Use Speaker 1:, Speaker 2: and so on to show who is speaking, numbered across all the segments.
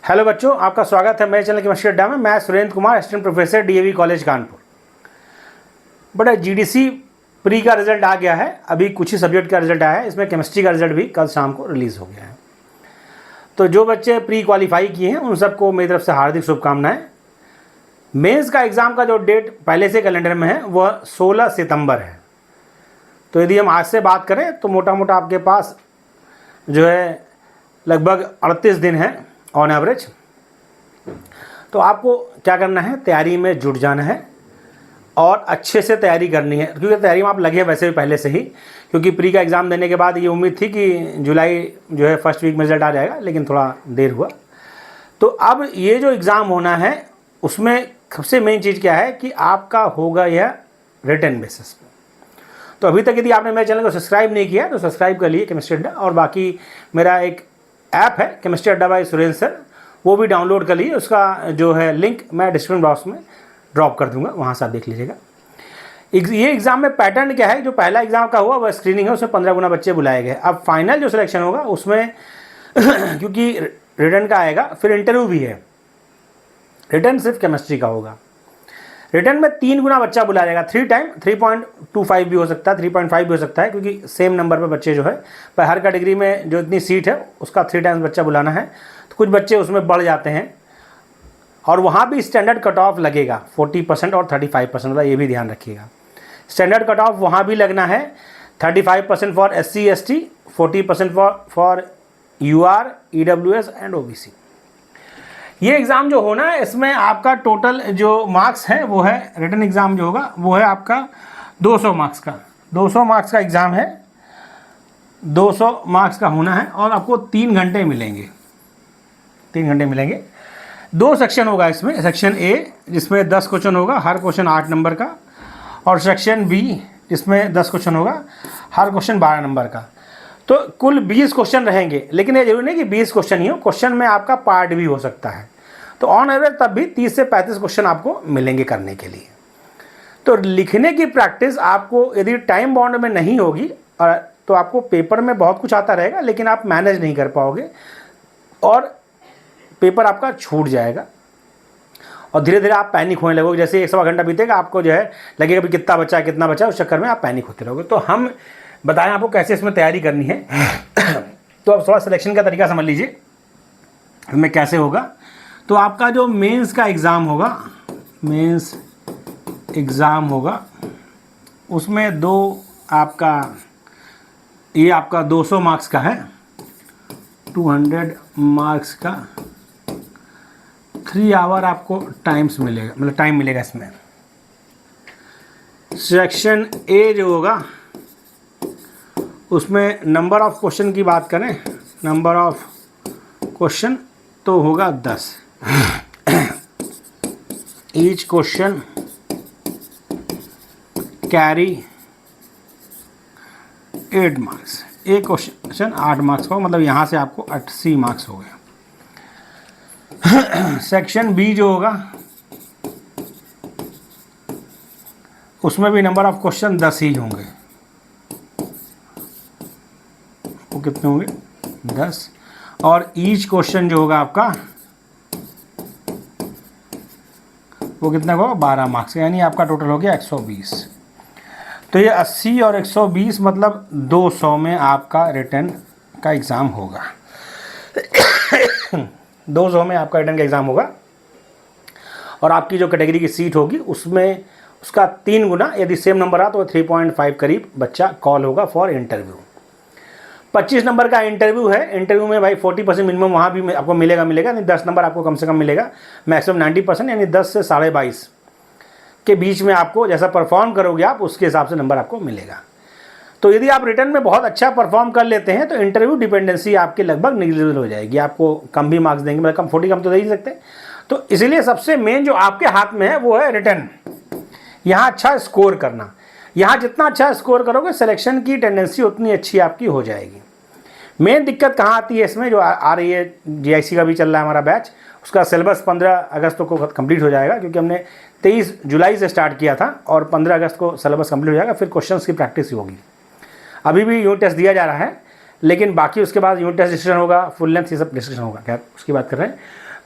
Speaker 1: Hello बच्चों, आपका स्वागत है मेरे चैनल केमिस्ट्री अड्डा में। मैं Surendra Kumar, assistant professor DAV college Kanpur. बड़ा जीडीसी प्री का रिजल्ट आ गया है, अभी कुछ ही सब्जेक्ट का रिजल्ट आया है। इसमें केमिस्ट्री का रिजल्ट भी कल शाम को रिलीज़ हो गया है। तो जो बच्चे प्री क्वालिफाई किए हैं उन सबको मेरी तरफ से हार्दिक शुभकामनाएं। मेंस का एग्ज़ाम का जो डेट पहले से कैलेंडर में है वह 16 सितंबर है। तो यदि हम आज से बात करें तो मोटा मोटा आपके पास जो है लगभग 38 दिन है ऑन एवरेज। तो आपको क्या करना है, तैयारी में जुट जाना है और अच्छे से तैयारी करनी है, क्योंकि तैयारी में आप लगे हैं वैसे भी पहले से ही। क्योंकि प्री का एग्ज़ाम देने के बाद ये उम्मीद थी कि जुलाई जो है फर्स्ट वीक में रिजल्ट आ जाएगा, लेकिन थोड़ा देर हुआ। तो अब ये जो एग्ज़ाम होना है उसमें सबसे मेन चीज़ क्या है कि आपका होगा यह रिटन बेसिस पे। तो अभी तक यदि आपने मेरे चैनल को सब्सक्राइब नहीं किया तो सब्सक्राइब कर लिए केमिस्ट्री अड्डा, और बाकी मेरा एक ऐप है केमिस्ट्री अड्डा बाय सुरेंद्र सर, वो भी डाउनलोड कर लीजिए। उसका जो है लिंक मैं डिस्क्रिप्शन बॉक्स में ड्रॉप कर दूंगा, वहाँ से आप देख लीजिएगा। ये एग्ज़ाम में पैटर्न क्या है, जो पहला एग्ज़ाम का हुआ वह स्क्रीनिंग है, उसमें 15 गुना बच्चे बुलाए गए। अब फाइनल जो सिलेक्शन होगा उसमें क्योंकि रिटर्न का आएगा, फिर इंटरव्यू भी है। रिटर्न सिर्फ केमिस्ट्री का होगा। रिटर्न में 3 गुना बच्चा बुलाया जाएगा, 3 टाइम 3.25 भी हो सकता है, 3.5 भी हो सकता है, क्योंकि सेम नंबर पर बच्चे जो है पर हर कैटेगरी में जो इतनी सीट है उसका 3 टाइम्स बच्चा बुलाना है। तो कुछ बच्चे उसमें बढ़ जाते हैं, और वहाँ भी स्टैंडर्ड कट ऑफ लगेगा 40% और 35% वाला, ये भी ध्यान रखिएगा। स्टैंडर्ड कट ऑफ वहाँ भी लगना है 35% for SC ST, 40% for UR EWS and OBC। ये एग्ज़ाम जो होना है इसमें आपका टोटल जो मार्क्स है वो है, रिटन एग्ज़ाम जो होगा वो है आपका 200 मार्क्स का। 200 मार्क्स का एग्ज़ाम है, 200 मार्क्स का होना है, और आपको 3 घंटे मिलेंगे। 3 घंटे मिलेंगे। 2 सेक्शन होगा इसमें। सेक्शन A जिसमें 10 क्वेश्चन होगा, हर क्वेश्चन 8 नंबर का, और सेक्शन B जिसमें 10 क्वेश्चन होगा, हर क्वेश्चन 12 नंबर का। तो कुल 20 क्वेश्चन रहेंगे, लेकिन ये जरूरी नहीं कि 20 क्वेश्चन ही हो, क्वेश्चन में आपका पार्ट भी हो सकता है। तो ऑन एवरेज तब भी 30 से 35 क्वेश्चन आपको मिलेंगे करने के लिए। तो लिखने की प्रैक्टिस आपको यदि टाइम बाउंड में नहीं होगी तो आपको पेपर में बहुत कुछ आता रहेगा, लेकिन आप मैनेज नहीं कर पाओगे और पेपर आपका छूट जाएगा, और धीरे धीरे आप पैनिक होने लगोगे। जैसे 1 सवा घंटा बीतेगा आपको जो है लगेगा भी कितना बचा, उस चक्कर में आप पैनिक होते रहोगे। तो हम बताएं आपको कैसे इसमें तैयारी करनी है। तो अब थोड़ा सिलेक्शन का तरीका समझ लीजिए इसमें कैसे होगा। तो आपका जो मेंस का एग्ज़ाम होगा, मेंस एग्ज़ाम होगा, उसमें ये आपका 200 मार्क्स का है, 200 मार्क्स का 3 आवर आपको टाइम्स मिलेगा, मतलब टाइम मिलेगा इसमें। सेक्शन A जो होगा उसमें नंबर ऑफ क्वेश्चन की बात करें, नंबर ऑफ क्वेश्चन तो होगा 10। Each question carry 8 marks. एक क्वेश्चन 8 मार्क्स का, मतलब यहाँ से आपको 80 मार्क्स हो गए। सेक्शन B जो होगा उसमें भी नंबर ऑफ क्वेश्चन 10 ही होंगे। वो कितने होंगे? 10। और ईच क्वेश्चन जो होगा आपका वो कितना होगा? 12 मार्क्स, यानी आपका टोटल हो गया 120। तो ये 80 और 120 मतलब 200 में आपका रिटन का एग्ज़ाम होगा। 200 में आपका रिटन का एग्ज़ाम होगा, और आपकी जो कैटेगरी की सीट होगी उसमें उसका 3 गुना, यदि सेम नंबर आ तो 3.5 करीब बच्चा कॉल होगा फॉर इंटरव्यू। 25 नंबर का इंटरव्यू है। इंटरव्यू में भाई 40% मिनिमम वहाँ भी आपको मिलेगा, यानी 10 नंबर आपको कम से कम मिलेगा, मैक्सिमम 90%, यानी 10 से 22.5 के बीच में आपको जैसा परफॉर्म करोगे आप उसके हिसाब से नंबर आपको मिलेगा। तो यदि आप रिटर्न में बहुत अच्छा परफॉर्म कर लेते हैं तो इंटरव्यू डिपेंडेंसी आपकी लगभग निगेटिव हो जाएगी, आपको कम भी मार्क्स देंगे, मतलब 40 कम तो दे ही सकते। तो इसलिए सबसे मेन जो आपके हाथ में है वो है रिटर्न। यहाँ अच्छा स्कोर करना, यहाँ जितना अच्छा स्कोर करोगे सिलेक्शन की टेंडेंसी उतनी अच्छी आपकी हो जाएगी। मेन दिक्कत कहाँ आती है इसमें, जो आ रही है, GIC का भी चल रहा है हमारा बैच, उसका सिलेबस 15 अगस्त को कंप्लीट हो जाएगा, क्योंकि हमने 23 जुलाई से स्टार्ट किया था और 15 अगस्त को सिलेबस कंप्लीट हो जाएगा। फिर क्वेश्चंस की प्रैक्टिस होगी। अभी भी यूनिट टेस्ट दिया जा रहा है, लेकिन बाकी उसके बाद यूनिट टेस्ट डिस्कशन होगा, फुल लेंथ ये सब डिस्कशन होगा। क्या उसकी बात कर रहे हैं।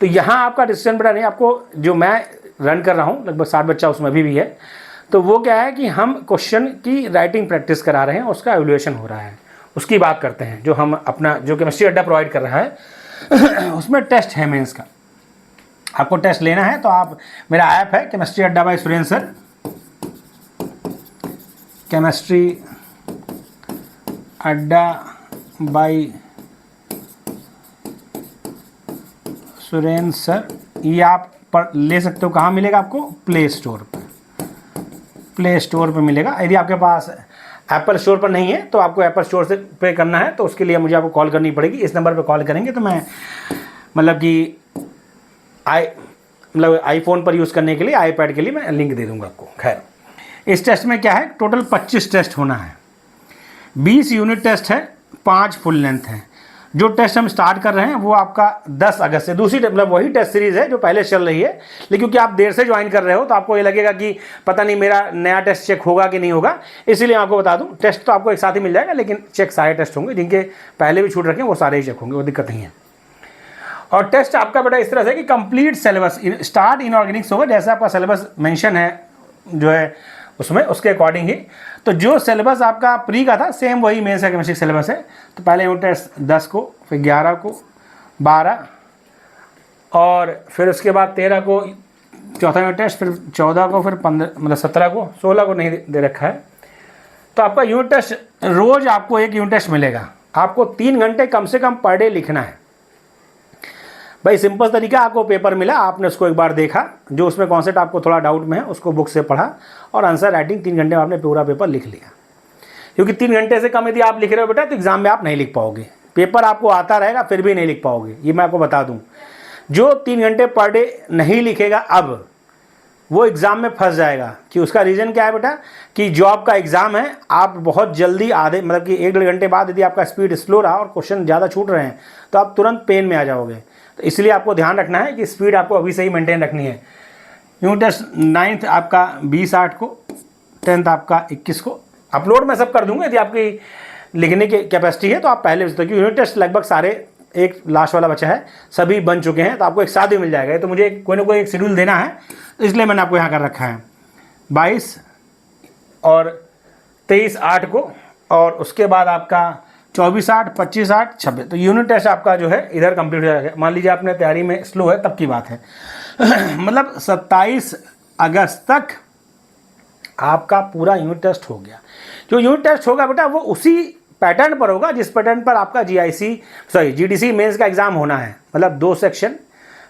Speaker 1: तो यहाँ आपका डिसीजन बेटा नहीं, आपको जो मैं रन कर रहा हूँ लगभग 60 बच्चा उसमें भी है, तो वो क्या है कि हम क्वेश्चन की राइटिंग प्रैक्टिस करा रहे हैं, उसका एवल्यूएशन हो रहा है, उसकी बात करते हैं। जो हम अपना जो केमिस्ट्री अड्डा प्रोवाइड कर रहा है उसमें टेस्ट है मेंस का, आपको टेस्ट लेना है तो आप, मेरा ऐप है केमिस्ट्री अड्डा बाय सुरेंद्र सर, केमिस्ट्री अड्डा बाय सुरेंद्र सर, ये आप पर ले सकते हो। कहाँ मिलेगा आपको? प्ले स्टोर पर, प्ले स्टोर पर मिलेगा। यदि आपके पास एप्पल स्टोर पर नहीं है तो आपको एप्पल स्टोर से पे करना है, तो उसके लिए मुझे आपको कॉल करनी पड़ेगी। इस नंबर पे कॉल करेंगे तो मैं मतलब कि आईफोन पर यूज़ करने के लिए, आईपैड के लिए मैं लिंक दे दूंगा आपको। खैर, इस टेस्ट में क्या है, टोटल 25 टेस्ट होना है, 20 यूनिट टेस्ट है, 5 फुल लेंथ है। जो टेस्ट हम स्टार्ट कर रहे हैं वो आपका 10 अगस्त से, दूसरी मतलब वही टेस्ट सीरीज़ है जो पहले चल रही है, लेकिन क्योंकि आप देर से ज्वाइन कर रहे हो तो आपको ये लगेगा कि पता नहीं मेरा नया टेस्ट चेक होगा कि नहीं होगा, इसलिए आपको बता दूं टेस्ट तो आपको एक साथ ही मिल जाएगा, लेकिन चेक सारे टेस्ट होंगे, जिनके पहले भी छूट रखे वो सारे ही चेक होंगे, वो दिक्कत नहीं है। और टेस्ट आपका बेटा इस तरह से कि कंप्लीट सिलेबस स्टार्ट इनऑर्गेनिक्स होगा, जैसा आपका सिलेबस मेंशन है जो है उसमें, उसके अकॉर्डिंग ही। तो जो सिलेबस आपका प्री का था सेम वही मेंस का केमिस्ट्री सिलेबस है। तो पहले यूनिट टेस्ट 10 को, फिर 11 को, 12 और फिर उसके बाद 13 को चौथा यूनिट टेस्ट, फिर 14 को, फिर 15 मतलब 17 को, 16 को नहीं दे रखा है। तो आपका यूनिट टेस्ट रोज़ आपको एक यूनिट टेस्ट मिलेगा, आपको 3 घंटे कम से कम पर डे लिखना है। भाई सिंपल तरीका, आपको पेपर मिला, आपने उसको एक बार देखा, जो उसमें कॉन्सेप्ट आपको थोड़ा डाउट में है उसको बुक से पढ़ा और आंसर राइटिंग 3 घंटे में आपने पूरा पेपर लिख लिया। क्योंकि 3 घंटे से कम यदि आप लिख रहे हो बेटा तो एग्जाम में आप नहीं लिख पाओगे, पेपर आपको आता रहेगा फिर भी नहीं लिख पाओगे, ये मैं आपको बता दूं। जो 3 घंटे पर डे नहीं लिखेगा अब वो एग्ज़ाम में फंस जाएगा। कि उसका रीज़न क्या है बेटा, कि जॉब का एग्ज़ाम है, आप बहुत जल्दी आधे मतलब कि 1-1.5 घंटे बाद यदि आपका स्पीड स्लो रहा और क्वेश्चन ज़्यादा छूट रहे हैं तो आप तुरंत पेन में आ जाओगे। तो इसलिए आपको ध्यान रखना है कि स्पीड आपको अभी से ही मेंटेन रखनी है। यूनिट टेस्ट 9th आपका 20/8 को, 10th आपका 21 को। अपलोड मैं सब कर दूंगा, यदि आपकी लिखने की कैपेसिटी है तो आप पहले, क्योंकि यूनिट टेस्ट लगभग सारे, एक लास्ट वाला बचा है, सभी बन चुके हैं, तो आपको एक साथ ही मिल जाएगा। तो मुझे कोई ना कोई एक शेड्यूल देना है, तो इसलिए मैंने आपको यहाँ कर रखा है 22 और 23/8 को, और उसके बाद आपका 24/8, 25/8, 26। तो यूनिट टेस्ट आपका जो है इधर कंप्लीट हो जाएगा। मान लीजिए आपने तैयारी में स्लो है तब की बात है मतलब 27 अगस्त तक आपका पूरा यूनिट टेस्ट हो गया। जो यूनिट टेस्ट होगा बेटा वो उसी पैटर्न पर होगा जिस पैटर्न पर आपका जीडीसी मेंस का एग्जाम होना है। मतलब 2 सेक्शन,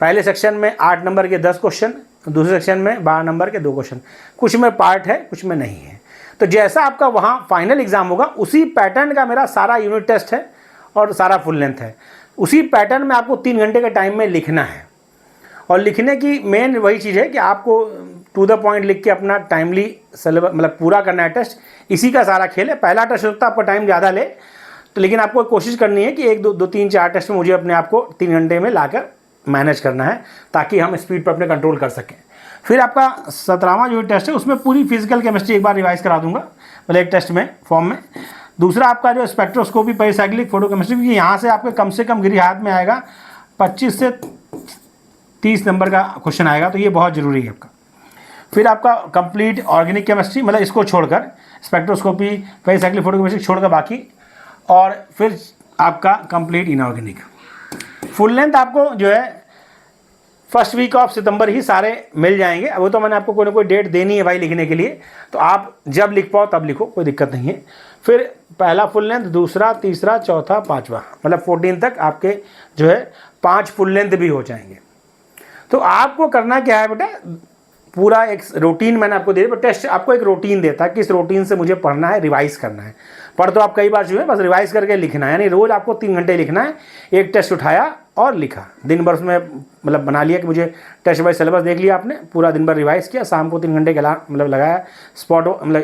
Speaker 1: पहले सेक्शन में 8 नंबर के 10 क्वेश्चन, दूसरे सेक्शन में 12 नंबर के 2 क्वेश्चन, कुछ में पार्ट है कुछ में नहीं है। तो जैसा आपका वहाँ फाइनल एग्जाम होगा उसी पैटर्न का मेरा सारा यूनिट टेस्ट है और सारा फुल लेंथ है। उसी पैटर्न में आपको 3 घंटे के टाइम में लिखना है, और लिखने की मेन वही चीज़ है कि आपको टू द पॉइंट लिख के अपना टाइमली सिलेबस मतलब पूरा करना है टेस्ट। इसी का सारा खेल है। पहला टेस्ट होता है आपका टाइम ज़्यादा ले, तो लेकिन आपको कोशिश करनी है कि 1 2 3 4 टेस्ट में मुझे अपने आप को 3 घंटे में लाकर मैनेज करना है, ताकि हम स्पीड पर अपने कंट्रोल कर सकें। फिर आपका 17वां यूनिट टेस्ट है, उसमें पूरी फिजिकल केमिस्ट्री एक बार रिवाइज करा दूंगा, मतलब एक टेस्ट में फॉर्म में। दूसरा आपका जो स्पेक्ट्रोस्कोपी पेरिसाइक्लिक फोटोकेमिस्ट्री, क्योंकि यहाँ से आपके कम से कम गिरी हाथ में आएगा 25 से 30 नंबर का क्वेश्चन आएगा, तो ये बहुत ज़रूरी है आपका। फिर आपका कंप्लीट ऑर्गेनिक केमिस्ट्री, मतलब इसको छोड़कर स्पेक्ट्रोस्कोपी पेरिसाइक्लिक फोटोकेमिस्ट्री छोड़कर बाकी, और फिर आपका कंप्लीट इनऑर्गेनिक। फुल लेंथ आपको जो है फर्स्ट वीक ऑफ सितंबर ही सारे मिल जाएंगे। अब वो तो मैंने आपको कोई ना कोई डेट देनी है भाई लिखने के लिए, तो आप जब लिख पाओ तब लिखो, कोई दिक्कत नहीं है। फिर पहला फुल लेंथ, दूसरा, तीसरा, चौथा, 5वां, मतलब 14 तक आपके जो है 5 फुल लेंथ भी हो जाएंगे। तो आपको करना क्या है बेटा, पूरा एक रूटीन मैंने आपको दे दिया। टेस्ट आपको एक रूटीन देता है कि इस रूटीन से मुझे पढ़ना है, रिवाइज करना है। पढ़ तो आप कई बार चुके हैं, बस रिवाइज करके लिखना है। यानी रोज़ आपको 3 घंटे लिखना है। एक टेस्ट उठाया और लिखा, दिन भर उसमें मतलब बना लिया कि मुझे टेस्ट वाइज सिलेबस देख लिया आपने, पूरा दिन भर रिवाइज किया, शाम को 3 घंटे के मतलब लगाया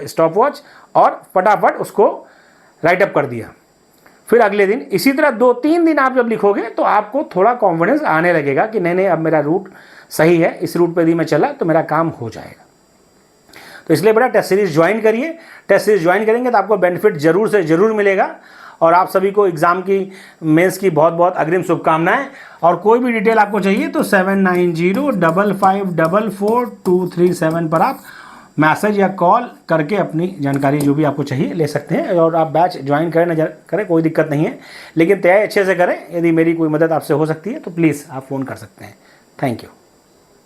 Speaker 1: स्टॉप वॉच और फटाफट उसको राइट अप कर दिया। फिर अगले दिन इसी तरह 2-3 दिन आप जब लिखोगे तो आपको थोड़ा कॉन्फिडेंस आने लगेगा कि नहीं अब मेरा रूट सही है, इस रूट पे यदि मैं चला तो मेरा काम हो जाएगा। तो इसलिए बेटा टेस्ट सीरीज ज्वाइन करिए। टेस्ट सीरीज ज्वाइन करेंगे तो आपको बेनिफिट जरूर से ज़रूर मिलेगा। और आप सभी को एग्ज़ाम की मेंस की बहुत बहुत अग्रिम शुभकामनाएं। और कोई भी डिटेल आपको चाहिए तो 7905544237 पर आप मैसेज या कॉल करके अपनी जानकारी जो भी आपको चाहिए ले सकते हैं। और आप बैच ज्वाइन करें न करें कोई दिक्कत नहीं है, लेकिन तैयारी अच्छे से करें। यदि मेरी कोई मदद आपसे हो सकती है तो प्लीज़ आप फ़ोन कर सकते हैं। Thank you.